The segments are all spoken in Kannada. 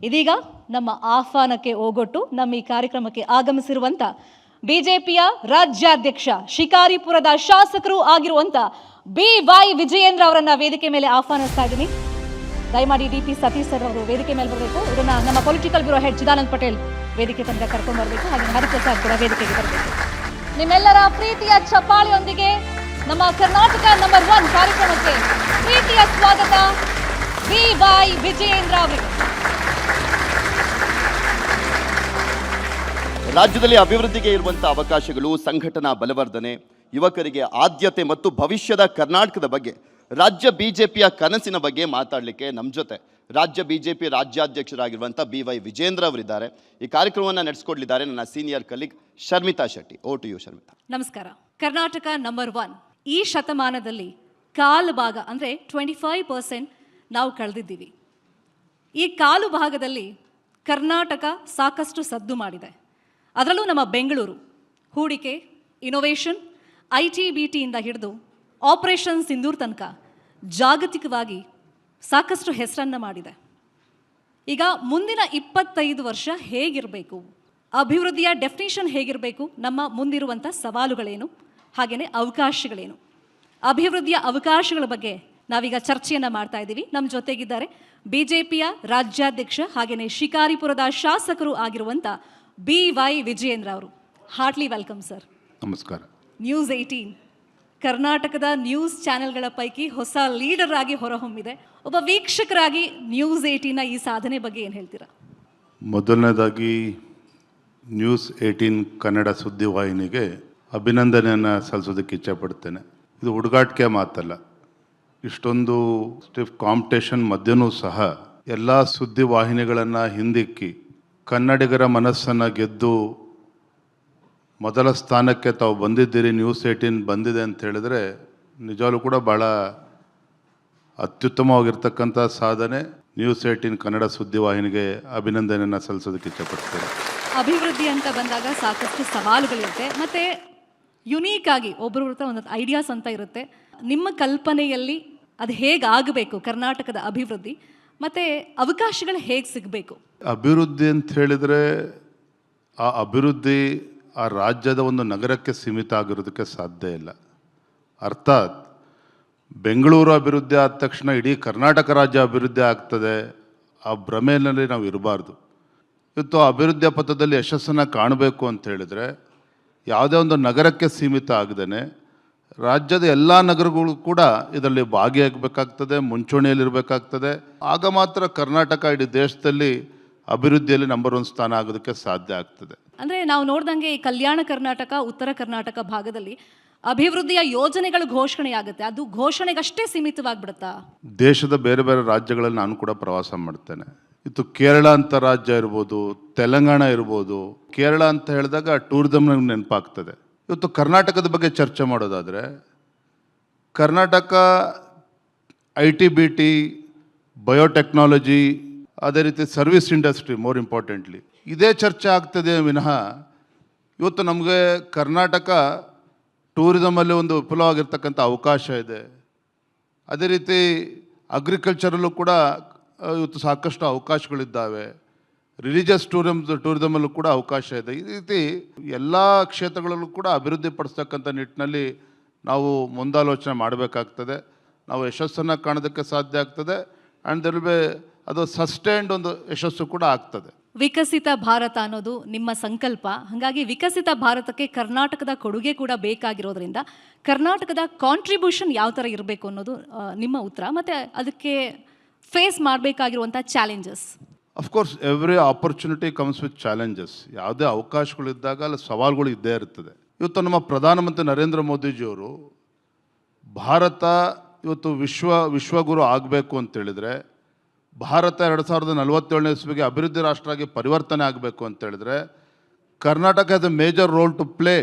ಇದೀಗ ನಮ್ಮ ಆಹ್ವಾನಕ್ಕೆ ಓಗೊಟ್ಟು ನಮ್ಮ ಈ ಕಾರ್ಯಕ್ರಮಕ್ಕೆ ಆಗಮಿಸಿರುವಂತ ಬಿಜೆಪಿಯ ರಾಜ್ಯಾಧ್ಯಕ್ಷ ಶಿಕಾರಿಪುರದ ಶಾಸಕರು ಆಗಿರುವಂತ BY ವಿಜಯೇಂದ್ರ ಅವರನ್ನ ವೇದಿಕೆ ಮೇಲೆ ಆಹ್ವಾನಿಸ್ತಾ ಇದ್ದೀನಿ. ದಯಮಾಡಿ DP ಸತೀಶ್ ಸರ್ ಅವರು ವೇದಿಕೆ ಮೇಲೆ ಬರಬೇಕು. ಇದನ್ನ ನಮ್ಮ political bureau head Chidanand Patel ವೇದಿಕೆ ತನಕ ಕರ್ಕೊಂಡು ಬರಬೇಕು. ಹಾಗೆ ಹರಿಪ್ರಸಾದ್ ಕೂಡ ವೇದಿಕೆಗೆ ಬರಬೇಕು. ನಿಮ್ಮೆಲ್ಲರ ಪ್ರೀತಿಯ ಚಪ್ಪಾಳೆಯೊಂದಿಗೆ ನಮ್ಮ ಕರ್ನಾಟಕ ನಂಬರ್ 1 ಕಾರ್ಯಕ್ರಮಕ್ಕೆ ಪ್ರೀತಿಯ ಸ್ವಾಗತ BY ವಿಜಯೇಂದ್ರ ಅವರಿಗೆ. ರಾಜ್ಯದಲ್ಲಿ ಅಭಿವೃದ್ಧಿಗೆ ಇರುವಂತಹ ಅವಕಾಶಗಳು, ಸಂಘಟನಾ ಬಲವರ್ಧನೆ, ಯುವಕರಿಗೆ ಆದ್ಯತೆ ಮತ್ತು ಭವಿಷ್ಯದ ಕರ್ನಾಟಕದ ಬಗ್ಗೆ, ರಾಜ್ಯ ಬಿಜೆಪಿಯ ಕನಸಿನ ಬಗ್ಗೆ ಮಾತಾಡಲಿಕ್ಕೆ ನಮ್ಮ ಜೊತೆ ರಾಜ್ಯ ಬಿಜೆಪಿ ರಾಜ್ಯಾಧ್ಯಕ್ಷರಾಗಿರುವಂಥ BY ವಿಜಯೇಂದ್ರ ಅವರಿದ್ದಾರೆ. ಈ ಕಾರ್ಯಕ್ರಮವನ್ನು ನಡೆಸಿಕೊಡಲಿದ್ದಾರೆ ನನ್ನ senior colleague Sharmitha Shetty. Over to you Sharmitha. ನಮಸ್ಕಾರ. ಕರ್ನಾಟಕ ನಂಬರ್ 1 ಈ ಶತಮಾನದಲ್ಲಿ ಕಾಲು ಭಾಗ ಅಂದರೆ 25% ನಾವು ಕಳೆದಿದ್ದೀವಿ. ಈ ಕಾಲು ಭಾಗದಲ್ಲಿ ಕರ್ನಾಟಕ ಸಾಕಷ್ಟು ಸದ್ದು ಮಾಡಿದೆ. ಅದರಲ್ಲೂ ನಮ್ಮ ಬೆಂಗಳೂರು ಹೂಡಿಕೆ, ಇನೋವೇಷನ್, IT-BTಯಿಂದ ಹಿಡಿದು ಆಪರೇಷನ್ ಸಿಂಧೂರ್ ತನಕ ಜಾಗತಿಕವಾಗಿ ಸಾಕಷ್ಟು ಹೆಸರನ್ನು ಮಾಡಿದೆ. ಈಗ ಮುಂದಿನ 25 ವರ್ಷ ಹೇಗಿರಬೇಕು, ಅಭಿವೃದ್ಧಿಯ ಡೆಫಿನೇಷನ್ ಹೇಗಿರಬೇಕು, ನಮ್ಮ ಮುಂದಿರುವಂಥ ಸವಾಲುಗಳೇನು, ಹಾಗೆಯೇ ಅವಕಾಶಗಳೇನು, ಅಭಿವೃದ್ಧಿಯ ಅವಕಾಶಗಳ ಬಗ್ಗೆ ನಾವೀಗ ಚರ್ಚೆಯನ್ನು ಮಾಡ್ತಾ ಇದ್ದೀವಿ. ನಮ್ಮ ಜೊತೆಗಿದ್ದಾರೆ ಬಿಜೆಪಿಯ ರಾಜ್ಯಾಧ್ಯಕ್ಷ ಹಾಗೆಯೇ ಶಿಕಾರಿಪುರದ ಶಾಸಕರು ಆಗಿರುವಂಥ BY ವಿಜಯೇಂದ್ರ ಅವರು. Heartily welcome sir. ನಮಸ್ಕಾರ. ನ್ಯೂಸ್ 18 ಕರ್ನಾಟಕದ ನ್ಯೂಸ್ ಚಾನೆಲ್ಗಳ ಪೈಕಿ ಹೊಸ ಲೀಡರ್ ಆಗಿ ಹೊರಹೊಮ್ಮಿದೆ. ಒಬ್ಬ ವೀಕ್ಷಕರಾಗಿ ನ್ಯೂಸ್ 18ನ ಈ ಸಾಧನೆ ಬಗ್ಗೆ ಏನು ಹೇಳ್ತೀರಾ? ಮೊದಲನೇದಾಗಿ ನ್ಯೂಸ್ 18 ಕನ್ನಡ ಸುದ್ದಿವಾಹಿನಿಗೆ ಅಭಿನಂದನೆಯನ್ನು ಸಲ್ಲಿಸೋದಕ್ಕೆ ಇಚ್ಛೆಪಡ್ತೇನೆ. ಇದು ಹುಡುಗಾಟಿಕೆ ಮಾತಲ್ಲ. ಇಷ್ಟೊಂದು ಸ್ಟಿಫ್ ಕಾಂಪಿಟೇಷನ್ ಮಧ್ಯನೂ ಸಹ ಎಲ್ಲ ಸುದ್ದಿವಾಹಿನಿಗಳನ್ನು ಹಿಂದಿಕ್ಕಿ ಕನ್ನಡಿಗರ ಮನಸ್ಸನ್ನು ಗೆದ್ದು ಮೊದಲ ಸ್ಥಾನಕ್ಕೆ ತಾವು ಬಂದಿದ್ದೀರಿ. ನ್ಯೂಸ್ 18 ಬಂದಿದೆ ಅಂತ ಹೇಳಿದ್ರೆ ನಿಜವಾಗ್ಲೂ ಕೂಡ ಭಾಳ ಅತ್ಯುತ್ತಮವಾಗಿರ್ತಕ್ಕಂಥ ಸಾಧನೆ. ನ್ಯೂಸ್ 18 ಕನ್ನಡ ಸುದ್ದಿವಾಹಿನಿಗೆ ಅಭಿನಂದನೆಯನ್ನು ಸಲ್ಲಿಸೋದಕ್ಕೆ ಇಷ್ಟಪಡ್ತೇನೆ. ಅಭಿವೃದ್ಧಿ ಅಂತ ಬಂದಾಗ ಸಾಕಷ್ಟು ಸವಾಲುಗಳಿರುತ್ತೆ, ಮತ್ತು ಯುನೀಕ್ ಆಗಿ ಒಬ್ಬರ ಒಂದೊಂದು ಐಡಿಯಾಸ್ ಅಂತ ಇರುತ್ತೆ. ನಿಮ್ಮ ಕಲ್ಪನೆಯಲ್ಲಿ ಅದು ಹೇಗಾಗಬೇಕು ಕರ್ನಾಟಕದ ಅಭಿವೃದ್ಧಿ, ಮತ್ತು ಅವಕಾಶಗಳು ಹೇಗೆ ಸಿಗಬೇಕು? ಅಭಿವೃದ್ಧಿ ಅಂತ ಹೇಳಿದರೆ ಆ ಅಭಿವೃದ್ಧಿ ಆ ರಾಜ್ಯದ ಒಂದು ನಗರಕ್ಕೆ ಸೀಮಿತ ಆಗಿರೋದಕ್ಕೆ ಸಾಧ್ಯ ಇಲ್ಲ. ಅರ್ಥಾತ್ ಬೆಂಗಳೂರು ಅಭಿವೃದ್ಧಿ ಆದ ತಕ್ಷಣ ಇಡೀ ಕರ್ನಾಟಕ ರಾಜ್ಯ ಅಭಿವೃದ್ಧಿ ಆಗ್ತದೆ, ಆ ಭ್ರಮೆಯಲ್ಲಿ ನಾವು ಇರಬಾರ್ದು. ಇವತ್ತು ಅಭಿವೃದ್ಧಿಯ ಪಥದಲ್ಲಿ ಯಶಸ್ಸನ್ನು ಕಾಣಬೇಕು ಅಂತ ಹೇಳಿದರೆ ಯಾವುದೇ ಒಂದು ನಗರಕ್ಕೆ ಸೀಮಿತ ಆಗದೇ ರಾಜ್ಯದ ಎಲ್ಲ ನಗರಗಳು ಕೂಡ ಇದರಲ್ಲಿ ಭಾಗಿಯಾಗಬೇಕಾಗ್ತದೆ, ಮುಂಚೂಣಿಯಲ್ಲಿರಬೇಕಾಗ್ತದೆ. ಆಗ ಮಾತ್ರ ಕರ್ನಾಟಕ ಇಡೀ ದೇಶದಲ್ಲಿ ಅಭಿವೃದ್ಧಿಯಲ್ಲಿ ನಂಬರ್ 1 ಸ್ಥಾನ ಆಗೋದಕ್ಕೆ ಸಾಧ್ಯ ಆಗ್ತದೆ. ಅಂದರೆ ನಾವು ನೋಡ್ದಂಗೆ ಈ ಕಲ್ಯಾಣ ಕರ್ನಾಟಕ, ಉತ್ತರ ಕರ್ನಾಟಕ ಭಾಗದಲ್ಲಿ ಅಭಿವೃದ್ಧಿಯ ಯೋಜನೆಗಳು ಘೋಷಣೆಯಾಗುತ್ತೆ, ಅದು ಘೋಷಣೆಗಷ್ಟೇ ಸೀಮಿತವಾಗಿಬಿಡುತ್ತಾ? ದೇಶದ ಬೇರೆ ಬೇರೆ ರಾಜ್ಯಗಳಲ್ಲಿ ನಾನು ಕೂಡ ಪ್ರವಾಸ ಮಾಡ್ತೇನೆ. ಇದು ಕೇರಳ ಅಂತ ರಾಜ್ಯ ಇರ್ಬೋದು, ತೆಲಂಗಾಣ ಇರ್ಬೋದು. ಕೇರಳ ಅಂತ ಹೇಳಿದಾಗ ಟೂರಿಸಮ್ ನೆನಪಾಗ್ತದೆ. ಇವತ್ತು ಕರ್ನಾಟಕದ ಬಗ್ಗೆ ಚರ್ಚೆ ಮಾಡೋದಾದರೆ ಕರ್ನಾಟಕ IT-BT, ಬಯೋಟೆಕ್ನಾಲಜಿ, ಅದೇ ರೀತಿ ಸರ್ವಿಸ್ ಇಂಡಸ್ಟ್ರಿ, ಮೋರ್ ಇಂಪಾರ್ಟೆಂಟ್ಲಿ ಇದೇ ಚರ್ಚೆ ಆಗ್ತದೆ ವಿನಃ ಇವತ್ತು ನಮಗೆ ಕರ್ನಾಟಕ ಟೂರಿಸಮಲ್ಲಿ ಒಂದು ವಿಪುಲವಾಗಿರ್ತಕ್ಕಂಥ ಅವಕಾಶ ಇದೆ. ಅದೇ ರೀತಿ ಅಗ್ರಿಕಲ್ಚರಲ್ಲೂ ಕೂಡ ಇವತ್ತು ಸಾಕಷ್ಟು ಅವಕಾಶಗಳಿದ್ದಾವೆ. ರಿಲಿಜಿಯಸ್ ಟೂರಿಸಮಲ್ಲೂ ಕೂಡ ಅವಕಾಶ ಇದೆ. ಈ ರೀತಿ ಎಲ್ಲ ಕ್ಷೇತ್ರಗಳಲ್ಲೂ ಕೂಡ ಅಭಿವೃದ್ಧಿ ಪಡಿಸ್ತಕ್ಕಂಥ ನಿಟ್ಟಿನಲ್ಲಿ ನಾವು ಮುಂದಾಲೋಚನೆ ಮಾಡಬೇಕಾಗ್ತದೆ. ನಾವು ಯಶಸ್ಸನ್ನು ಕಾಣೋದಕ್ಕೆ ಸಾಧ್ಯ ಆಗ್ತದೆ. ಆ್ಯಂಡ್ ದೆರ್ ವಿಲ್ ಬಿ ಅದು ಸಸ್ಟೈನ್ಡ್ ಒಂದು ಯಶಸ್ಸು ಕೂಡ ಆಗ್ತದೆ. ವಿಕಸಿತ ಭಾರತ ಅನ್ನೋದು ನಿಮ್ಮ ಸಂಕಲ್ಪ. ಹಾಗಾಗಿ ವಿಕಸಿತ ಭಾರತಕ್ಕೆ ಕರ್ನಾಟಕದ ಕೊಡುಗೆ ಕೂಡ ಬೇಕಾಗಿರೋದ್ರಿಂದ ಕರ್ನಾಟಕದ ಕಾಂಟ್ರಿಬ್ಯೂಷನ್ ಯಾವ ಥರ ಇರಬೇಕು ಅನ್ನೋದು ನಿಮ್ಮ ಉತ್ತರ. ಮತ್ತು ಅದಕ್ಕೆ ಫೇಸ್ ಮಾಡಬೇಕಾಗಿರುವಂಥ challenges. Of course every opportunity comes with challenges. ಯಾವುದೇ ಅವಕಾಶಗಳಿದ್ದಾಗ ಅಲ್ಲಿ ಸವಾಲುಗಳು ಇದ್ದೇ ಇರ್ತದೆ. ಇವತ್ತು ನಮ್ಮ ಪ್ರಧಾನಮಂತ್ರಿ ನರೇಂದ್ರ ಮೋದಿಜಿಯವರು ಭಾರತ ಇವತ್ತು ವಿಶ್ವಗುರು ಆಗಬೇಕು ಅಂತೇಳಿದರೆ, ಭಾರತ 2047ನೇ ಇಸ್ವಿಗೆ ಅಭಿವೃದ್ಧಿ ರಾಷ್ಟ್ರ ಆಗಿ ಪರಿವರ್ತನೆ ಆಗಬೇಕು ಅಂತೇಳಿದರೆ Karnataka has a major role to play.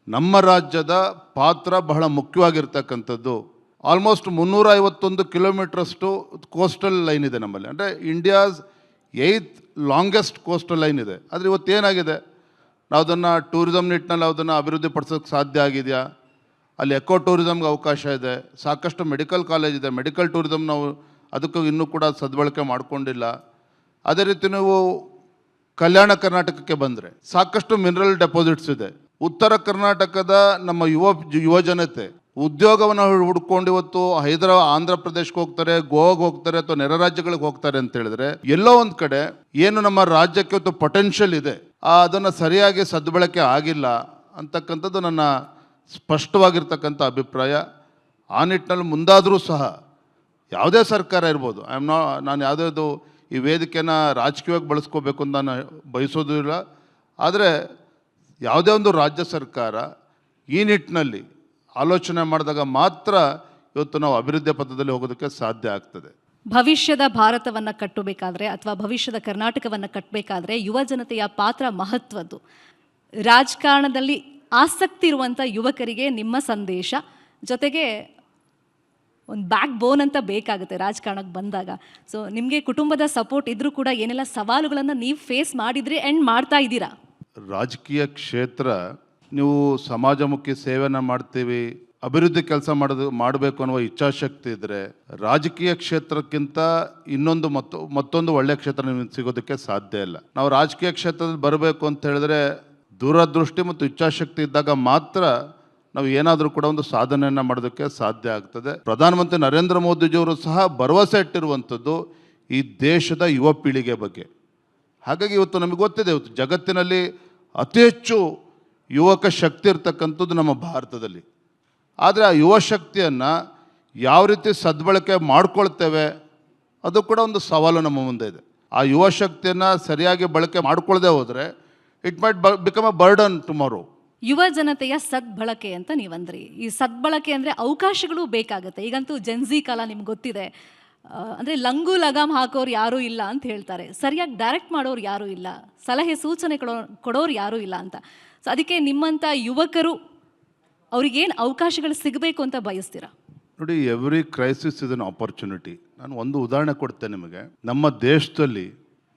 ನಮ್ಮ ರಾಜ್ಯದ ಪಾತ್ರ ಬಹಳ ಮುಖ್ಯವಾಗಿರ್ತಕ್ಕಂಥದ್ದು. ಆಲ್ಮೋಸ್ಟ್ 351 ಕಿಲೋಮೀಟ್ರಷ್ಟು ಕೋಸ್ಟಲ್ ಲೈನ್ ಇದೆ ನಮ್ಮಲ್ಲಿ. ಅಂದರೆ India's 8th longest coastal line ಇದೆ. ಆದರೆ ಇವತ್ತೇನಾಗಿದೆ, ನಾವು ಅದನ್ನು ಟೂರಿಸಮ್ ನಿಟ್ಟಿನಲ್ಲಿ ಅದನ್ನು ಅಭಿವೃದ್ಧಿ ಪಡಿಸೋಕ್ಕೆ ಸಾಧ್ಯ ಆಗಿದೆಯಾ? ಅಲ್ಲಿ ಎಕೋ ಟೂರಿಸಮ್ಗೆ ಅವಕಾಶ ಇದೆ, ಸಾಕಷ್ಟು ಮೆಡಿಕಲ್ ಕಾಲೇಜ್ ಇದೆ. ಮೆಡಿಕಲ್ ಟೂರಿಸಮ್ ನಾವು ಅದಕ್ಕೂ ಇನ್ನೂ ಕೂಡ ಸದ್ಬಳಕೆ ಮಾಡಿಕೊಂಡಿಲ್ಲ. ಅದೇ ರೀತಿ ನೀವು ಕಲ್ಯಾಣ ಕರ್ನಾಟಕಕ್ಕೆ ಬಂದರೆ ಸಾಕಷ್ಟು ಮಿನರಲ್ ಡೆಪಾಸಿಟ್ಸ್ ಇದೆ. ಉತ್ತರ ಕರ್ನಾಟಕದ ನಮ್ಮ ಯುವ ಜನತೆ ಉದ್ಯೋಗವನ್ನು ಹುಡ್ಕೊಂಡು ಇವತ್ತು ಆಂಧ್ರ ಪ್ರದೇಶಕ್ಕೆ ಹೋಗ್ತಾರೆ, ಗೋವಾಗೆ ಹೋಗ್ತಾರೆ, ಅಥವಾ ನೆರೆ ರಾಜ್ಯಗಳಿಗೆ ಹೋಗ್ತಾರೆ ಅಂತ ಹೇಳಿದ್ರೆ, ಎಲ್ಲೋ ಒಂದು ಕಡೆ ಏನು ನಮ್ಮ ರಾಜ್ಯಕ್ಕೆ ಇವತ್ತು ಪೊಟೆನ್ಷಿಯಲ್ ಇದೆ ಅದನ್ನು ಸರಿಯಾಗಿ ಸದ್ಬಳಕೆ ಆಗಿಲ್ಲ ಅಂತಕ್ಕಂಥದ್ದು ನನ್ನ ಸ್ಪಷ್ಟವಾಗಿರ್ತಕ್ಕಂಥ ಅಭಿಪ್ರಾಯ. ಆ ನಿಟ್ಟಿನಲ್ಲಿ ಮುಂದಾದರೂ ಸಹ ಯಾವುದೇ ಸರ್ಕಾರ ಇರ್ಬೋದು, ನಾನು ಯಾವುದೇ ಈ ವೇದಿಕೆನ ರಾಜಕೀಯವಾಗಿ ಬಳಸ್ಕೋಬೇಕು ಅಂತ ನಾನು ಬಯಸೋದು ಇಲ್ಲ. ಆದರೆ ಯಾವುದೇ ಒಂದು ರಾಜ್ಯ ಸರ್ಕಾರ ಈ ನಿಟ್ಟಿನಲ್ಲಿ ಆಲೋಚನೆ ಮಾಡಿದಾಗ ಮಾತ್ರ ಇವತ್ತು ನಾವು ಅಭಿವೃದ್ಧಿ ಪಥದಲ್ಲಿ ಹೋಗೋದಕ್ಕೆ ಸಾಧ್ಯ ಆಗ್ತದೆ. ಭವಿಷ್ಯದ ಭಾರತವನ್ನು ಕಟ್ಟಬೇಕಾದ್ರೆ ಅಥವಾ ಭವಿಷ್ಯದ ಕರ್ನಾಟಕವನ್ನು ಕಟ್ಟಬೇಕಾದ್ರೆ ಯುವ ಜನತೆಯ ಪಾತ್ರ ಮಹತ್ವದ್ದು. ರಾಜಕಾರಣದಲ್ಲಿ ಆಸಕ್ತಿ ಇರುವಂಥ ಯುವಕರಿಗೆ ನಿಮ್ಮ ಸಂದೇಶ, ಜೊತೆಗೆ ಒಂದು ಬ್ಯಾಕ್ ಬೋನ್ ಅಂತ ಬೇಕಾಗುತ್ತೆ ರಾಜಕಾರಣಕ್ಕೆ ಬಂದಾಗ. ಸೊ ನಿಮಗೆ ಕುಟುಂಬದ ಸಪೋರ್ಟ್ ಇದ್ರೂ ಕೂಡ ಏನೆಲ್ಲ ಸವಾಲುಗಳನ್ನು ನೀವು ಫೇಸ್ ಮಾಡಿದ್ರಿ ಆ್ಯಂಡ್ ಮಾಡ್ತಾ ಇದ್ದೀರಾ? ರಾಜಕೀಯ ಕ್ಷೇತ್ರ, ನೀವು ಸಮಾಜಮುಖಿ ಸೇವೆನ ಮಾಡ್ತೀವಿ, ಅಭಿವೃದ್ಧಿ ಕೆಲಸ ಮಾಡಬೇಕು ಅನ್ನುವ ಇಚ್ಛಾಶಕ್ತಿ ಇದ್ದರೆ ರಾಜಕೀಯ ಕ್ಷೇತ್ರಕ್ಕಿಂತ ಮತ್ತೊಂದು ಒಳ್ಳೆಯ ಕ್ಷೇತ್ರ ನಿಮಗೆ ಸಿಗೋದಕ್ಕೆ ಸಾಧ್ಯ ಇಲ್ಲ. ನಾವು ರಾಜಕೀಯ ಕ್ಷೇತ್ರದಲ್ಲಿ ಬರಬೇಕು ಅಂತ ಹೇಳಿದ್ರೆ ದೂರದೃಷ್ಟಿ ಮತ್ತು ಇಚ್ಛಾಶಕ್ತಿ ಇದ್ದಾಗ ಮಾತ್ರ ನಾವು ಏನಾದರೂ ಕೂಡ ಒಂದು ಸಾಧನೆಯನ್ನು ಮಾಡೋದಕ್ಕೆ ಸಾಧ್ಯ ಆಗ್ತದೆ. ಪ್ರಧಾನಮಂತ್ರಿ ನರೇಂದ್ರ ಮೋದಿಜಿಯವರು ಸಹ ಭರವಸೆ ಇಟ್ಟಿರುವಂಥದ್ದು ಈ ದೇಶದ ಯುವ ಪೀಳಿಗೆ ಬಗ್ಗೆ. ಹಾಗಾಗಿ ಇವತ್ತು ನಮಗೆ ಗೊತ್ತಿದೆ, ಇವತ್ತು ಜಗತ್ತಿನಲ್ಲಿ ಅತಿ ಹೆಚ್ಚು ಯುವಕ ಶಕ್ತಿ ಇರ್ತಕ್ಕಂಥದ್ದು ನಮ್ಮ ಭಾರತದಲ್ಲಿ. ಆದರೆ ಆ ಯುವ ಶಕ್ತಿಯನ್ನು ಯಾವ ರೀತಿ ಸದ್ಬಳಕೆ ಮಾಡ್ಕೊಳ್ತೇವೆ ಅದು ಕೂಡ ಒಂದು ಸವಾಲು ನಮ್ಮ ಮುಂದೆ ಇದೆ. ಆ ಯುವ ಶಕ್ತಿಯನ್ನು ಸರಿಯಾಗಿ ಬಳಕೆ ಮಾಡ್ಕೊಳ್ಳದೆ ಹೋದರೆ it might become a burden tomorrow. ಯುವ ಜನತೆಯ ಸದ್ಬಳಕೆ ಅಂತ ನೀವಂದ್ರಿ. ಈ ಸದ್ಬಳಕೆ ಅಂದರೆ ಅವಕಾಶಗಳು ಬೇಕಾಗುತ್ತೆ. ಈಗಂತೂ ಜೆನ್ಝಿ ಕಾಲ ನಿಮ್ಗೆ ಗೊತ್ತಿದೆ. ಅಂದರೆ ಲಂಗು ಲಗಾಮ್ ಹಾಕೋರು ಯಾರೂ ಇಲ್ಲ ಅಂತ ಹೇಳ್ತಾರೆ, ಸರಿಯಾಗಿ ಡೈರೆಕ್ಟ್ ಮಾಡೋರು ಯಾರೂ ಇಲ್ಲ, ಸಲಹೆ ಸೂಚನೆ ಕೊಡೋರು ಯಾರೂ ಇಲ್ಲ ಅಂತ. ಸೊ ಅದಕ್ಕೆ ನಿಮ್ಮಂಥ ಯುವಕರು ಅವ್ರಿಗೇನು ಅವಕಾಶಗಳು ಸಿಗಬೇಕು ಅಂತ ಬಯಸ್ತೀರಾ? ನೋಡಿ, every crisis is an opportunity. ನಾನು ಒಂದು ಉದಾಹರಣೆ ಕೊಡ್ತೇನೆ ನಿಮಗೆ. ನಮ್ಮ ದೇಶದಲ್ಲಿ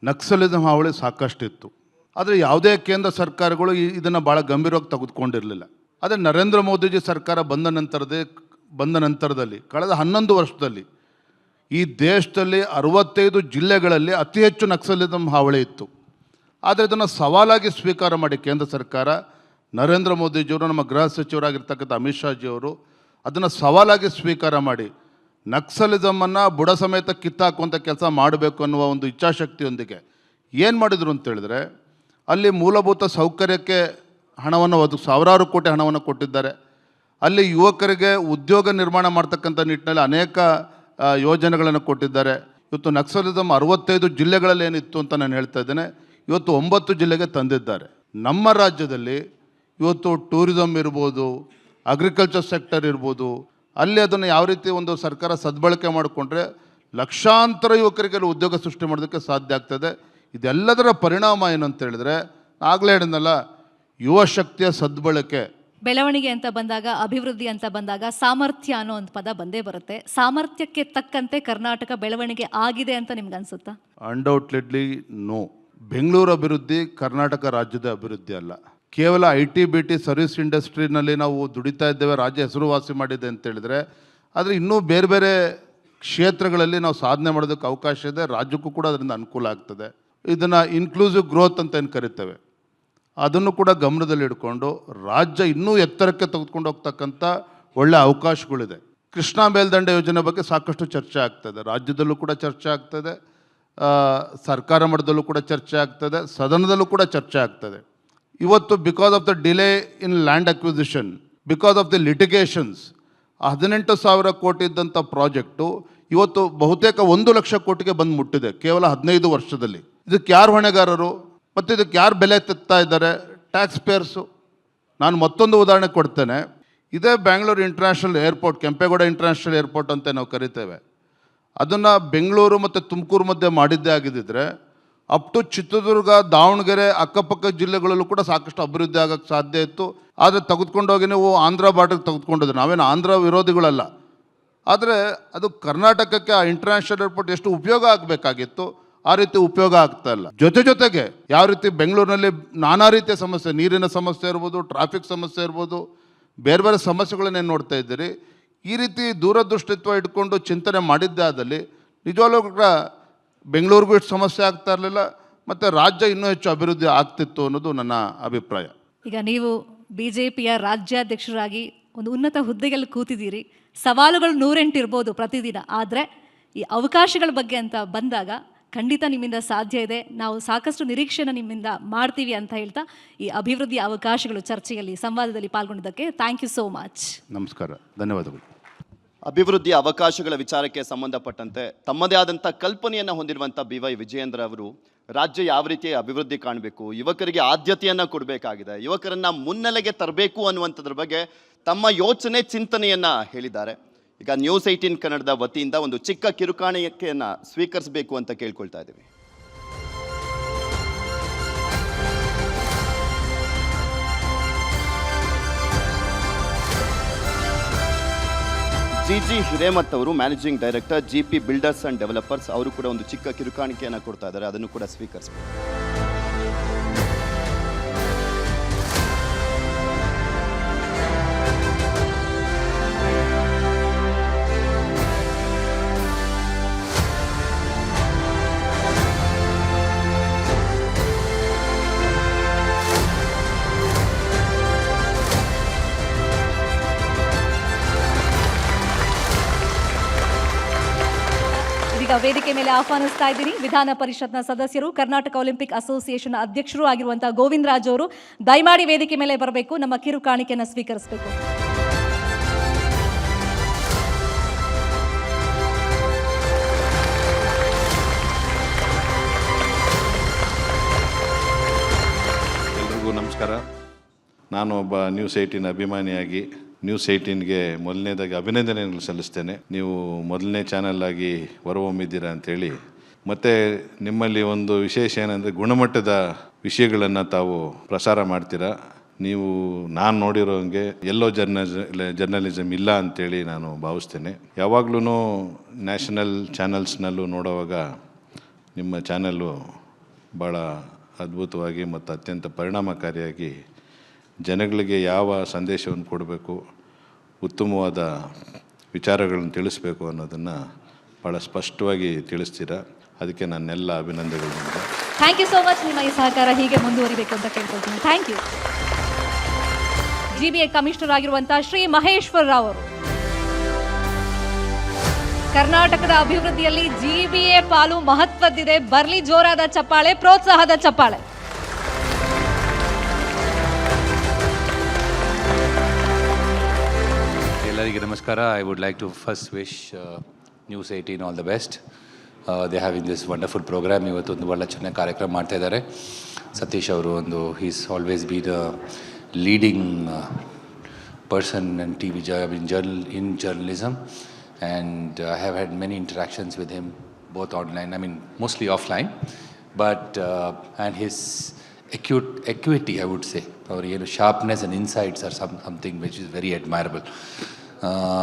ನಕ್ಸಲಿಸಮ್ ಹಾವಳಿ ಸಾಕಷ್ಟಿತ್ತು, ಆದರೆ ಯಾವುದೇ ಕೇಂದ್ರ ಸರ್ಕಾರಗಳು ಇದನ್ನು ಭಾಳ ಗಂಭೀರವಾಗಿ ತೆಗೆದುಕೊಂಡಿರಲಿಲ್ಲ. ಆದರೆ ನರೇಂದ್ರ ಮೋದಿಜಿ ಸರ್ಕಾರ ಬಂದ ನಂತರದಲ್ಲಿ ಕಳೆದ 11 ವರ್ಷದಲ್ಲಿ ಈ ದೇಶದಲ್ಲಿ 65 ಜಿಲ್ಲೆಗಳಲ್ಲಿ ಅತಿ ಹೆಚ್ಚು ನಕ್ಸಲಿಸಮ್ ಹಾವಳಿ ಇತ್ತು. ಆದರೆ ಇದನ್ನು ಸವಾಲಾಗಿ ಸ್ವೀಕಾರ ಮಾಡಿ ಕೇಂದ್ರ ಸರ್ಕಾರ, ನರೇಂದ್ರ ಮೋದಿಜಿಯವರು, ನಮ್ಮ ಗೃಹ ಸಚಿವರಾಗಿರ್ತಕ್ಕಂಥ ಅಮಿತ್ ಶಾಜಿಯವರು ಅದನ್ನು ಸವಾಲಾಗಿ ಸ್ವೀಕಾರ ಮಾಡಿ ನಕ್ಸಲಿಸಮನ್ನು ಬುಡ ಸಮೇತ ಕಿತ್ತಾಕುವಂಥ ಕೆಲಸ ಮಾಡಬೇಕು ಅನ್ನುವ ಒಂದು ಇಚ್ಛಾಶಕ್ತಿಯೊಂದಿಗೆ ಏನು ಮಾಡಿದರು ಅಂತೇಳಿದ್ರೆ, ಅಲ್ಲಿ ಮೂಲಭೂತ ಸೌಕರ್ಯಕ್ಕೆ ಹಣವನ್ನು ಸಾವಿರಾರು ಕೋಟಿ ಹಣವನ್ನು ಕೊಟ್ಟಿದ್ದಾರೆ. ಅಲ್ಲಿ ಯುವಕರಿಗೆ ಉದ್ಯೋಗ ನಿರ್ಮಾಣ ಮಾಡ್ತಕ್ಕಂಥ ನಿಟ್ಟಿನಲ್ಲಿ ಅನೇಕ ಯೋಜನೆಗಳನ್ನು ಕೊಟ್ಟಿದ್ದಾರೆ. ಇವತ್ತು ನಕ್ಸಲಿಸಮ್ 65 ಜಿಲ್ಲೆಗಳಲ್ಲಿ ಏನಿತ್ತು ಅಂತ ನಾನು ಹೇಳ್ತಾ ಇದ್ದೇನೆ, ಇವತ್ತು 9 ಜಿಲ್ಲೆಗೆ ತಂದಿದ್ದಾರೆ. ನಮ್ಮ ರಾಜ್ಯದಲ್ಲಿ ಇವತ್ತು ಟೂರಿಸಮ್ ಇರ್ಬೋದು, ಅಗ್ರಿಕಲ್ಚರ್ ಸೆಕ್ಟರ್ ಇರ್ಬೋದು, ಅಲ್ಲಿ ಅದನ್ನು ಯಾವ ರೀತಿ ಒಂದು ಸರ್ಕಾರ ಸದ್ಬಳಕೆ ಮಾಡಿಕೊಂಡ್ರೆ ಲಕ್ಷಾಂತರ ಯುವಕರಿಗೆ ಉದ್ಯೋಗ ಸೃಷ್ಟಿ ಮಾಡೋದಕ್ಕೆ ಸಾಧ್ಯ ಆಗ್ತದೆ. ಇದೆಲ್ಲದರ ಪರಿಣಾಮ ಏನು ಅಂತ ಹೇಳಿದ್ರೆ, ಆಗಲೇ ಹೇಳಿದ್ನಲ್ಲ, ಯುವ ಶಕ್ತಿಯ ಸದ್ಬಳಕೆ. ಬೆಳವಣಿಗೆ ಅಂತ ಬಂದಾಗ, ಅಭಿವೃದ್ಧಿ ಅಂತ ಬಂದಾಗ ಸಾಮರ್ಥ್ಯ ಅನ್ನೋ ಒಂದು ಪದ ಬಂದೇ ಬರುತ್ತೆ. ಸಾಮರ್ಥ್ಯಕ್ಕೆ ತಕ್ಕಂತೆ ಕರ್ನಾಟಕ ಬೆಳವಣಿಗೆ ಆಗಿದೆ ಅಂತ ನಿಮ್ಗೆ ಅನ್ಸುತ್ತಾ? ಅನ್ಡೌಟ್ಲೆಡ್ಲಿ ನೋ. ಬೆಂಗಳೂರು ಅಭಿವೃದ್ಧಿ ಕರ್ನಾಟಕ ರಾಜ್ಯದ ಅಭಿವೃದ್ಧಿ ಅಲ್ಲ. ಕೇವಲ IT-BT ಸರ್ವಿಸ್ ಇಂಡಸ್ಟ್ರಿನಲ್ಲಿ ನಾವು ದುಡಿತಾ ಇದ್ದೇವೆ, ರಾಜ್ಯ ಹೆಸರುವಾಸಿ ಮಾಡಿದೆ ಅಂತ ಹೇಳಿದ್ರೆ, ಆದರೆ ಇನ್ನೂ ಬೇರೆ ಬೇರೆ ಕ್ಷೇತ್ರಗಳಲ್ಲಿ ನಾವು ಸಾಧನೆ ಮಾಡೋದಕ್ಕೆ ಅವಕಾಶ ಇದೆ. ರಾಜ್ಯಕ್ಕೂ ಕೂಡ ಅದರಿಂದ ಅನುಕೂಲ ಆಗ್ತದೆ. ಇದನ್ನು ಇನ್ಕ್ಲೂಸಿವ್ ಗ್ರೋತ್ ಅಂತ ಏನು ಕರಿತೇವೆ, ಅದನ್ನು ಕೂಡ ಗಮನದಲ್ಲಿ ಇಟ್ಕೊಂಡು ರಾಜ್ಯ ಇನ್ನೂ ಎತ್ತರಕ್ಕೆ ತೆಗೆದುಕೊಂಡು ಹೋಗ್ತಕ್ಕಂಥ ಒಳ್ಳೆಯ ಅವಕಾಶಗಳಿದೆ. ಕೃಷ್ಣಾ ಮೇಲ್ದಂಡೆ ಯೋಜನೆ ಬಗ್ಗೆ ಸಾಕಷ್ಟು ಚರ್ಚೆ ಆಗ್ತದೆ, ರಾಜ್ಯದಲ್ಲೂ ಕೂಡ ಚರ್ಚೆ ಆಗ್ತದೆ, ಸರ್ಕಾರ ಮಟ್ಟದಲ್ಲೂ ಕೂಡ ಚರ್ಚೆ ಆಗ್ತದೆ, ಸದನದಲ್ಲೂ ಕೂಡ ಚರ್ಚೆ ಆಗ್ತದೆ. ಇವತ್ತು because of the delay in land acquisition, because of the litigations, 18,000 ಕೋಟಿ ಇದ್ದಂಥ ಪ್ರಾಜೆಕ್ಟು ಇವತ್ತು ಬಹುತೇಕ 1 ಲಕ್ಷ ಕೋಟಿಗೆ ಬಂದು ಮುಟ್ಟಿದೆ ಕೇವಲ 15 ವರ್ಷದಲ್ಲಿ. ಇದಕ್ಕೆ ಯಾರು ಹೊಣೆಗಾರರು ಮತ್ತು ಇದಕ್ಕೆ ಯಾರು ಬೆಲೆ ತೆತ್ತಾ ಇದ್ದಾರೆ? Tax payers. ನಾನು ಮತ್ತೊಂದು ಉದಾಹರಣೆ ಕೊಡ್ತೇನೆ. ಇದೇ Bangalore international airport, Kempegowda international airport ಅಂತ ನಾವು ಕರಿತೇವೆ, ಅದನ್ನು ಬೆಂಗಳೂರು ಮತ್ತು ತುಮಕೂರು ಮಧ್ಯೆ ಮಾಡಿದ್ದೇ ಆಗಿದ್ದರೆ ಅಪ್ ಟು ಚಿತ್ರದುರ್ಗ, ದಾವಣಗೆರೆ, ಅಕ್ಕಪಕ್ಕ ಜಿಲ್ಲೆಗಳಲ್ಲೂ ಕೂಡ ಸಾಕಷ್ಟು ಅಭಿವೃದ್ಧಿ ಆಗೋಕ್ಕೆ ಸಾಧ್ಯ ಇತ್ತು. ಆದರೆ ತೆಗೆದುಕೊಂಡೋಗಿ ನೀವು ಆಂಧ್ರ ಬಾರ್ಡರ್ಗೆ ತೆಗೆದುಕೊಂಡಿದ್ರು. ನಾವೇನು ಆಂಧ್ರ ವಿರೋಧಿಗಳಲ್ಲ, ಆದರೆ ಅದು ಕರ್ನಾಟಕಕ್ಕೆ ಆ ಇಂಟರ್ನ್ಯಾಷನಲ್ ಏರ್ಪೋರ್ಟ್ ಎಷ್ಟು ಉಪಯೋಗ ಆಗಬೇಕಾಗಿತ್ತು ಆ ರೀತಿ ಉಪಯೋಗ ಆಗ್ತಾ ಇಲ್ಲ. ಜೊತೆಗೆ ಯಾವ ರೀತಿ ಬೆಂಗಳೂರಿನಲ್ಲಿ ನಾನಾ ರೀತಿಯ ಸಮಸ್ಯೆ, ನೀರಿನ ಸಮಸ್ಯೆ ಇರ್ಬೋದು, ಟ್ರಾಫಿಕ್ ಸಮಸ್ಯೆ ಇರ್ಬೋದು, ಬೇರೆ ಬೇರೆ ಸಮಸ್ಯೆಗಳನ್ನೇನು ನೋಡ್ತಾ ಇದ್ದೀರಿ. ಈ ರೀತಿ ದೂರದೃಷ್ಟಿತ್ವ ಇಟ್ಕೊಂಡು ಚಿಂತನೆ ಮಾಡಿದ್ದೇ ಆದಲ್ಲಿ ನಿಜವಾಗ್ಲೂ ಕೂಡ ಬೆಂಗಳೂರಿಗೂ ಎಷ್ಟು ಸಮಸ್ಯೆ ಆಗ್ತಾ ಇರಲಿಲ್ಲ, ಮತ್ತು ರಾಜ್ಯ ಇನ್ನೂ ಹೆಚ್ಚು ಅಭಿವೃದ್ಧಿ ಆಗ್ತಿತ್ತು ಅನ್ನೋದು ನನ್ನ ಅಭಿಪ್ರಾಯ. ಈಗ ನೀವು BJPಯ ರಾಜ್ಯಾಧ್ಯಕ್ಷರಾಗಿ ಒಂದು ಉನ್ನತ ಹುದ್ದೆಯಲ್ಲಿ ಕೂತಿದ್ದೀರಿ. ಸವಾಲುಗಳು 108 ಇರ್ಬೋದು ಪ್ರತಿದಿನ, ಆದರೆ ಈ ಅವಕಾಶಗಳ ಬಗ್ಗೆ ಅಂತ ಬಂದಾಗ ಖಂಡಿತ ನಿಮ್ಮಿಂದ ಸಾಧ್ಯ ಇದೆ. ನಾವು ಸಾಕಷ್ಟು ನಿರೀಕ್ಷೆನ ನಿಮ್ಮಿಂದ ಮಾಡ್ತೀವಿ ಅಂತ ಹೇಳ್ತಾ ಈ ಅಭಿವೃದ್ಧಿ ಅವಕಾಶಗಳು ಚರ್ಚೆಯಲ್ಲಿ ಸಂವಾದದಲ್ಲಿ ಪಾಲ್ಗೊಂಡಿದ್ದಕ್ಕೆ ಥ್ಯಾಂಕ್ ಯು ಸೋ ಮಚ್. ನಮಸ್ಕಾರ, ಧನ್ಯವಾದಗಳು. ಅಭಿವೃದ್ಧಿಯ ಅವಕಾಶಗಳ ವಿಚಾರಕ್ಕೆ ಸಂಬಂಧಪಟ್ಟಂತೆ ತಮ್ಮದೇ ಆದಂಥ ಕಲ್ಪನೆಯನ್ನು ಹೊಂದಿರುವಂಥ BY ವಿಜಯೇಂದ್ರ ಅವರು ರಾಜ್ಯ ಯಾವ ರೀತಿ ಅಭಿವೃದ್ಧಿ ಕಾಣಬೇಕು, ಯುವಕರಿಗೆ ಆದ್ಯತೆಯನ್ನು ಕೊಡಬೇಕಾಗಿದೆ, ಯುವಕರನ್ನು ಮುನ್ನೆಲೆಗೆ ತರಬೇಕು ಅನ್ನುವಂಥದ್ರ ಬಗ್ಗೆ ತಮ್ಮ ಯೋಚನೆ ಚಿಂತನೆಯನ್ನು ಹೇಳಿದ್ದಾರೆ. ಈಗ ನ್ಯೂಸ್ 18 ಕನ್ನಡದ ವತಿಯಿಂದ ಒಂದು ಚಿಕ್ಕ ಕಿರುಕಾಣಿಕೆಯನ್ನು ಸ್ವೀಕರಿಸಬೇಕು ಅಂತ ಕೇಳ್ಕೊಳ್ತಾ ಇದ್ದೀವಿ. GG ಹಿರೇಮಠ್ ಅವರು managing director GP builders and developers, ಅವರು ಕೂಡ ಒಂದು ಚಿಕ್ಕ ಕಿರುಕಾಣಿಕೆಯನ್ನು ಕೊಡ್ತಾ ಇದ್ದಾರೆ, ಅದನ್ನು ಕೂಡ ಸ್ವೀಕರಿಸಬೇಕು. ಇದೀಗ ವೇದಿಕೆ ಮೇಲೆ ಆಹ್ವಾನಿಸ್ತಾ ಇದ್ದೀನಿ ವಿಧಾನ ಪರಿಷತ್ನ ಸದಸ್ಯರು, ಕರ್ನಾಟಕ ಒಲಿಂಪಿಕ್ ಅಸೋಸಿಯೇಷನ್ ಅಧ್ಯಕ್ಷರು ಆಗಿರುವಂತಹ ಗೋವಿಂದರಾಜ್ ಅವರು ದಯಮಾಡಿ ವೇದಿಕೆ ಮೇಲೆ ಬರಬೇಕು, ನಮ್ಮ ಕಿರುಕಾಣಿಕೆಯನ್ನು ಸ್ವೀಕರಿಸಬೇಕು. ಎಲ್ರಿಗೂ ನಮಸ್ಕಾರ. ನಾನು ಒಬ್ಬ ನ್ಯೂಸ್ 18 ಅಭಿಮಾನಿಯಾಗಿ ನ್ಯೂಸ್ 18ಗೆ ಮೊದಲನೇದಾಗಿ ಅಭಿನಂದನೆಗಳು ಸಲ್ಲಿಸ್ತೇನೆ. ನೀವು ಮೊದಲನೇ ಚಾನಲ್ ಆಗಿ ಹೊರಹೊಮ್ಮಿದ್ದೀರಾ ಅಂಥೇಳಿ. ಮತ್ತು ನಿಮ್ಮಲ್ಲಿ ಒಂದು ವಿಶೇಷ ಏನಂದರೆ ಗುಣಮಟ್ಟದ ವಿಷಯಗಳನ್ನು ತಾವು ಪ್ರಸಾರ ಮಾಡ್ತೀರಾ. ನೀವು ನಾನು ನೋಡಿರೋಂಗೆ ಎಲ್ಲೋ ಜರ್ನಲಿಸಮ್ ಇಲ್ಲ ಅಂಥೇಳಿ ನಾನು ಭಾವಿಸ್ತೇನೆ. ಯಾವಾಗಲೂ ನ್ಯಾಷನಲ್ ಚಾನಲ್ಸ್ನಲ್ಲೂ ನೋಡುವಾಗ ನಿಮ್ಮ ಚಾನಲ್ಲು ಭಾಳ ಅದ್ಭುತವಾಗಿ ಮತ್ತು ಅತ್ಯಂತ ಪರಿಣಾಮಕಾರಿಯಾಗಿ ಜನಗಳಿಗೆ ಯಾವ ಸಂದೇಶವನ್ನು ಕೊಡಬೇಕು, ಉತ್ತಮವಾದ ವಿಚಾರಗಳನ್ನು ತಿಳಿಸ್ಬೇಕು ಅನ್ನೋದನ್ನು ಭಾಳ ಸ್ಪಷ್ಟವಾಗಿ ತಿಳಿಸ್ತೀರಾ. ಅದಕ್ಕೆ ನನ್ನೆಲ್ಲ ಅಭಿನಂದನೆಗಳು. Thank you so much. ನಿಮ್ಮ ಈ ಸಹಕಾರ ಹೀಗೆ ಮುಂದುವರಿಬೇಕು ಅಂತ ಕೇಳ್ಕೊಳ್ತೀನಿ. Thank you. GBA ಕಮಿಷನರ್ ಆಗಿರುವಂತಹ ಶ್ರೀ ಮಹೇಶ್ವರ್ ರಾವ್ ಅವರು, ಕರ್ನಾಟಕದ ಅಭಿವೃದ್ಧಿಯಲ್ಲಿ GBA ಪಾಲು ಮಹತ್ವದ್ದಿದೆ. ಬರ್ಲಿ ಜೋರಾದ ಚಪ್ಪಾಳೆ, ಪ್ರೋತ್ಸಾಹದ ಚಪ್ಪಾಳೆ. ಎಲ್ಲರಿಗೆ ನಮಸ್ಕಾರ. I would like to first wish news 18 all the best. They having this wonderful programme. ಇವತ್ತು ಒಂದು ಒಳ್ಳೆ ಚೆನ್ನಾಗಿ ಕಾರ್ಯಕ್ರಮ ಮಾಡ್ತಾ ಇದ್ದಾರೆ. ಸತೀಶ್ ಅವರು ಒಂದು he's always be the leading person in TV in journalism, and I have had many interactions with him, both online, I mean mostly offline, but and his acuity, I would say, or sharpness and insights are something which is very admirable.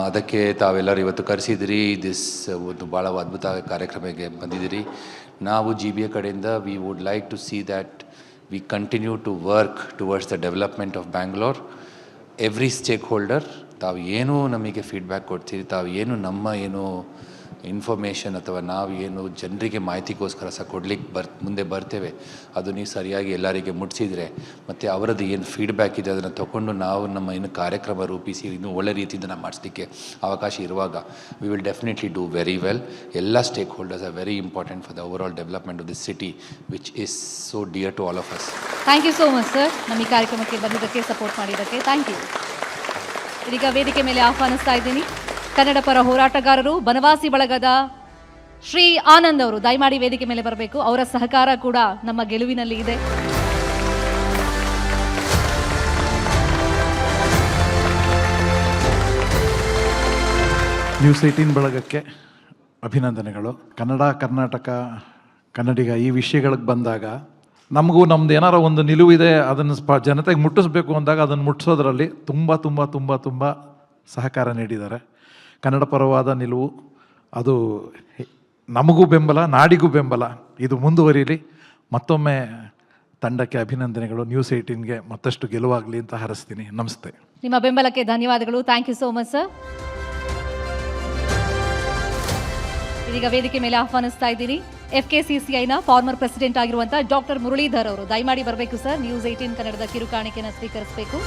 ಅದಕ್ಕೆ ತಾವೆಲ್ಲರೂ ಇವತ್ತು ಕರೆಸಿದಿರಿ. ದಿಸ್ ಒಂದು ಭಾಳ ಅದ್ಭುತ ಕಾರ್ಯಕ್ರಮಕ್ಕೆ ಬಂದಿದ್ದೀರಿ. ನಾವು GBA ಕಡೆಯಿಂದ we would like to see that we continue to work towards the development of Bangalore. Every stakeholder, ತಾವು ಏನು ನಮಗೆ ಫೀಡ್ಬ್ಯಾಕ್ ಕೊಡ್ತೀರಿ, ತಾವು ಏನು ನಮ್ಮ ಏನು ಇನ್ಫಾರ್ಮೇಷನ್ ಅಥವಾ ನಾವು ಏನು ಜನರಿಗೆ ಮಾಹಿತಿಗೋಸ್ಕರ ಸಹ ಕೊಡ್ಲಿಕ್ಕೆ ಮುಂದೆ ಬರ್ತೇವೆ, ಅದು ನೀವು ಸರಿಯಾಗಿ ಎಲ್ಲರಿಗೆ ಮುಟ್ಟಿಸಿದರೆ ಮತ್ತು ಅವರದ್ದು ಏನು ಫೀಡ್ಬ್ಯಾಕ್ ಇದೆ ಅದನ್ನು ತಗೊಂಡು ನಾವು ನಮ್ಮ ಏನು ಕಾರ್ಯಕ್ರಮ ರೂಪಿಸಿ ಇನ್ನೂ ಒಳ್ಳೆ ರೀತಿಯಿಂದ ನಾವು ಮಾಡಿಸ್ಲಿಕ್ಕೆ ಅವಕಾಶ ಇರುವಾಗ we will definitely do very well. ಎಲ್ಲ stakeholders are very important for the overall development of this city which is so dear to all of us. Thank you so much sir, ನಮ್ಮ ಈ ಕಾರ್ಯಕ್ರಮಕ್ಕೆ ಬಂದಿದ್ದಕ್ಕೆ, ಸಪೋರ್ಟ್ ಮಾಡಿದ್ದಕ್ಕೆ ಥ್ಯಾಂಕ್ ಯು. ಇದೀಗ ವೇದಿಕೆ ಮೇಲೆ ಆಹ್ವಾನಿಸ್ತಾ ಇದ್ದೀನಿ ಕನ್ನಡ ಪರ ಹೋರಾಟಗಾರರು, ಬನವಾಸಿ ಬಳಗದ ಶ್ರೀ ಆನಂದ್ ಅವರು ದಯಮಾಡಿ ವೇದಿಕೆ ಮೇಲೆ ಬರಬೇಕು. ಅವರ ಸಹಕಾರ ಕೂಡ ನಮ್ಮ ಗೆಲುವಿನಲ್ಲಿ ಇದೆ. ನ್ಯೂಸ್ 18 ಬಳಗಕ್ಕೆ ಅಭಿನಂದನೆಗಳು. ಕರ್ನಾಟಕ, ಕನ್ನಡಿಗ ಈ ವಿಷಯಗಳಿಗೆ ಬಂದಾಗ ನಮಗೂ ನಮ್ದು ಏನಾರ ಒಂದು ನಿಲುವಿದೆ, ಅದನ್ನು ಜನತೆಗೆ ಮುಟ್ಟಿಸ್ಬೇಕು ಅಂದಾಗ ಅದನ್ನು ಮುಟ್ಟಿಸೋದ್ರಲ್ಲಿ ತುಂಬ ತುಂಬ ತುಂಬ ತುಂಬ ಸಹಕಾರ ನೀಡಿದ್ದಾರೆ. ಕನ್ನಡ ಪರವಾದ ನಿಲುವು, ಅದು ನಮಗೂ ಬೆಂಬಲ, ನಾಡಿಗೂ ಬೆಂಬಲ. ಇದು ಮುಂದುವರಿಯಲಿ. ಮತ್ತೊಮ್ಮೆ ತಂಡಕ್ಕೆ ಅಭಿನಂದನೆಗಳು. ನ್ಯೂಸ್ 18ಗೆ ಮತ್ತಷ್ಟು ಗೆಲುವಾಗಲಿ ಅಂತ ಹಾರೈಸ್ತೀನಿ. ನಮಸ್ತೆ. ನಿಮ್ಮ ಬೆಂಬಲಕ್ಕೆ ಧನ್ಯವಾದಗಳು. Thank you so much sir. ಇದೀಗ ವೇದಿಕೆ ಮೇಲೆ ಆಹ್ವಾನಿಸ್ತಾ ಇದ್ದೀನಿ FKCCIನ ಫಾರ್ಮರ್ ಪ್ರೆಸಿಡೆಂಟ್ ಆಗಿರುವಂಥ ಡಾಕ್ಟರ್ ಮುರಳೀಧರ್ ಅವರು ದಯಮಾಡಿ ಬರಬೇಕು ಸರ್. ನ್ಯೂಸ್ 18 ಕನ್ನಡದ ಕಿರುಕಾಣಿಕೆಯನ್ನು ಸ್ವೀಕರಿಸಬೇಕು.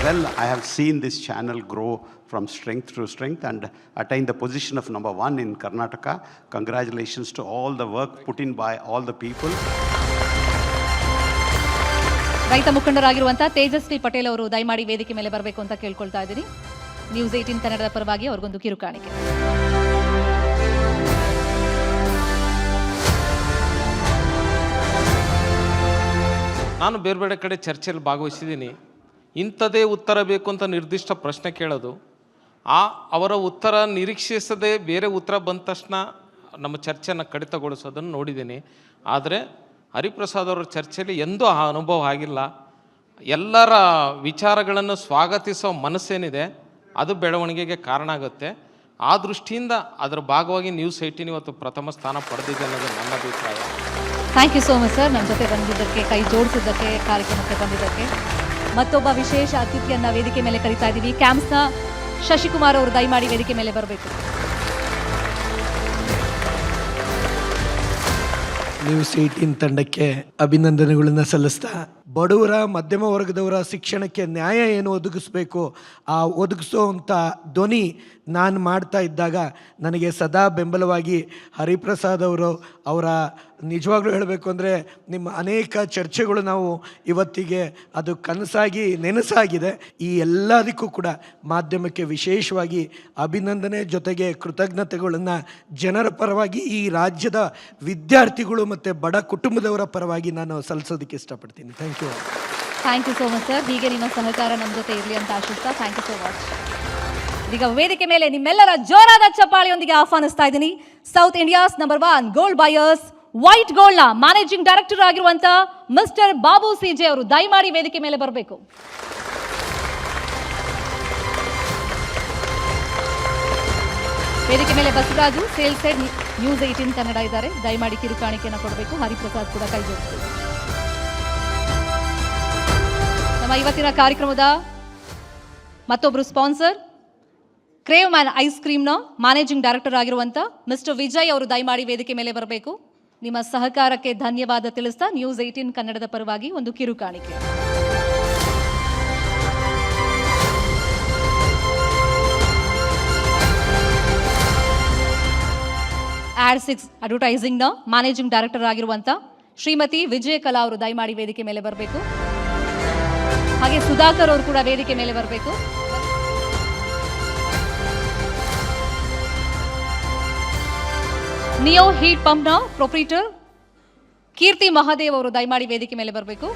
Well, I have seen this channel grow from strength to strength and attain the position of number 1 in Karnataka. Congratulations to all the work put in by all the people. ರೈತ ಮುಖಂಡರಾಗಿರುವಂಥ ತೇಜಸ್ವಿ ಪಟೇಲ್ ಅವರು ದಯಮಾಡಿ ವೇದಿಕೆ ಮೇಲೆ ಬರಬೇಕು ಅಂತ ಕೇಳ್ಕೊಳ್ತಾ ಇದ್ದೀನಿ. ನ್ಯೂಸ್ 18 ಕನ್ನಡದ ಪರವಾಗಿ ಅವ್ರಿಗೊಂದು ಕಿರುಕಾಣಿಕೆ. ನಾನು ಬೇರೆ ಬೇರೆ ಕಡೆ ಚರ್ಚೆಯಲ್ಲಿ ಭಾಗವಹಿಸಿದ್ದೀನಿ. ಇಂಥದೇ ಉತ್ತರ ಬೇಕು ಅಂತ ನಿರ್ದಿಷ್ಟ ಪ್ರಶ್ನೆ ಕೇಳೋದು, ಅವರ ಉತ್ತರ ನಿರೀಕ್ಷಿಸದೆ ಬೇರೆ ಉತ್ತರ ಬಂದ ತಕ್ಷಣ ನಮ್ಮ ಚರ್ಚೆಯನ್ನು ಕಡಿತಗೊಳಿಸೋದನ್ನು ನೋಡಿದ್ದೀನಿ. ಆದರೆ ಹರಿಪ್ರಸಾದ್ ಅವರ ಚರ್ಚೆಯಲ್ಲಿ ಎಂದೂ ಆ ಅನುಭವ ಆಗಿಲ್ಲ. ಎಲ್ಲರ ವಿಚಾರಗಳನ್ನು ಸ್ವಾಗತಿಸೋ ಮನಸ್ಸೇನಿದೆ ಅದು ಬೆಳವಣಿಗೆಗೆ ಕಾರಣ ಆಗುತ್ತೆ. ಆ ದೃಷ್ಟಿಯಿಂದ ಅದರ ಭಾಗವಾಗಿ ನ್ಯೂಸ್ 18 ಇವತ್ತು ಪ್ರಥಮ ಸ್ಥಾನ ಪಡೆದಿದೆ ಅನ್ನೋದು ನನ್ನ ಅಭಿಪ್ರಾಯ. Thank you so much sir, ನಮ್ಮ ಜೊತೆ ಬಂದಿದ್ದಕ್ಕೆ, ಕೈ ಜೋಡಿಸಿದ್ದಕ್ಕೆ, ಕಾರ್ಯಕ್ರಮಕ್ಕೆ ಬಂದಿದ್ದಕ್ಕೆ. ಮತ್ತೊಬ್ಬ ವಿಶೇಷ ಅತಿಥಿಯನ್ನ ವೇದಿಕೆ ಮೇಲೆ ಕರೀತಾ ಇದ್ದೀವಿ. ಕ್ಯಾಂಪ್ಸ್ನ ಶಶಿಕುಮಾರ್ ಅವರು ದಯಮಾಡಿ ವೇದಿಕೆ ಮೇಲೆ ಬರಬೇಕು. ನ್ಯೂಸ್ 18 ತಂಡಕ್ಕೆ ಅಭಿನಂದನೆಗಳನ್ನು ಸಲ್ಲಿಸ್ತಾ, ಬಡವರ ಮಧ್ಯಮ ವರ್ಗದವರ ಶಿಕ್ಷಣಕ್ಕೆ ನ್ಯಾಯ ಏನು ಒದಗಿಸ್ಬೇಕು ಆ ಒದಗಿಸೋವಂಥ ಧ್ವನಿ ನಾನು ಮಾಡ್ತಾ ಇದ್ದಾಗ ನನಗೆ ಸದಾ ಬೆಂಬಲವಾಗಿ ಹರಿಪ್ರಸಾದ್ ಅವರು ಅವರ ನಿಜವಾಗ್ಲೂ ಹೇಳಬೇಕು ಅಂದರೆ ನಿಮ್ಮ ಅನೇಕ ಚರ್ಚೆಗಳು ನಾವು ಇವತ್ತಿಗೆ ಅದು ಕನಸಾಗಿ ನೆನಸಾಗಿದೆ. ಈ ಎಲ್ಲದಕ್ಕೂ ಕೂಡ ಮಾಧ್ಯಮಕ್ಕೆ ವಿಶೇಷವಾಗಿ ಅಭಿನಂದನೆ ಜೊತೆಗೆ ಕೃತಜ್ಞತೆಗಳನ್ನು ಜನರ ಪರವಾಗಿ ಈ ರಾಜ್ಯದ ವಿದ್ಯಾರ್ಥಿಗಳು ಮತ್ತು ಬಡ ಕುಟುಂಬದವರ ಪರವಾಗಿ ನಾನು ಸಲ್ಲಿಸೋದಕ್ಕೆ ಇಷ್ಟಪಡ್ತೀನಿ. Thank you. Thank you so much sir. ಹೀಗೆ ನಿಮ್ಮ ಸಹಕಾರ ನಮ್ಮ ಜೊತೆ ಇರಲಿ ಅಂತ ಆಶಿಸ್ತಾ ಥ್ಯಾಂಕ್ ಯು ಸೋ ಮಚ್. ಈಗ ವೇದಿಕೆ ಮೇಲೆ ನಿಮ್ಮೆಲ್ಲರ ಜೋರಾದ ಚಪ್ಪಾಳೆಯೊಂದಿಗೆ ಆಹ್ವಾನಿಸ್ತಾ ಇದ್ದೀನಿ south India's number 1 gold buyers white ಗೋಲ್ಡ್ನ ಮ್ಯಾನೇಜಿಂಗ್ ಡೈರೆಕ್ಟರ್ ಆಗಿರುವಂತ ಮಿಸ್ಟರ್ ಬಾಬು CJ ಅವರು ದಯಮಾಡಿ ವೇದಿಕೆ ಮೇಲೆ ಬರಬೇಕು. ವೇದಿಕೆ ಮೇಲೆ Basavaraju sales head news 18 Kannada ಇದ್ದಾರೆ. ದಯಮಾಡಿ ಕಿರುಕಾಣಿಕೆಯನ್ನು ಕೊಡಬೇಕು. ಹರಿಪ್ರಸಾದ್ ಕೂಡ ಕೈ ಜೋಡಿಸಬೇಕು. ನಮ್ಮ ಇವತ್ತಿನ ಕಾರ್ಯಕ್ರಮದ ಮತ್ತೊಬ್ಬರು ಸ್ಪಾನ್ಸರ್ ಕ್ರೇವ್ ಮ್ಯಾನ್ ಐಸ್ ಕ್ರೀಮ್ನ ಮ್ಯಾನೇಜಿಂಗ್ ಡೈರೆಕ್ಟರ್ ಆಗಿರುವಂಥ ಮಿಸ್ಟರ್ ವಿಜಯ್ ಅವರು ದಯಮಾಡಿ ವೇದಿಕೆ ಮೇಲೆ ಬರಬೇಕು. ನಿಮ್ಮ ಸಹಕಾರಕ್ಕೆ ಧನ್ಯವಾದ ತಿಳಿಸ್ತಾ ನ್ಯೂಸ್ 18 ಕನ್ನಡದ ಪರವಾಗಿ ಒಂದು ಕಿರುಕಾಣಿಕೆ. ಆಡ್ 6 ಅಡ್ವರ್ಟೈಸಿಂಗ್ನ ಮ್ಯಾನೇಜಿಂಗ್ ಡೈರೆಕ್ಟರ್ ಆಗಿರುವಂಥ ಶ್ರೀಮತಿ ವಿಜಯಕಲಾ ಅವರು ದಯಮಾಡಿ ವೇದಿಕೆ ಮೇಲೆ ಬರಬೇಕು. ಹಾಗೆ ಸುಧಾಕರ್ ಅವರು ಕೂಡ ವೇದಿಕೆ ಮೇಲೆ ಬರಬೇಕು. ನಿಯೋ ಹೀಟ್ ಪಂಪ್ನ ಪ್ರೊಪ್ರೈಟರ್ ಕೀರ್ತಿ ಮಹಾದೇವ್ ಅವರು ದಯಮಾಡಿ ವೇದಿಕೆ ಮೇಲೆ ಬರಬೇಕು.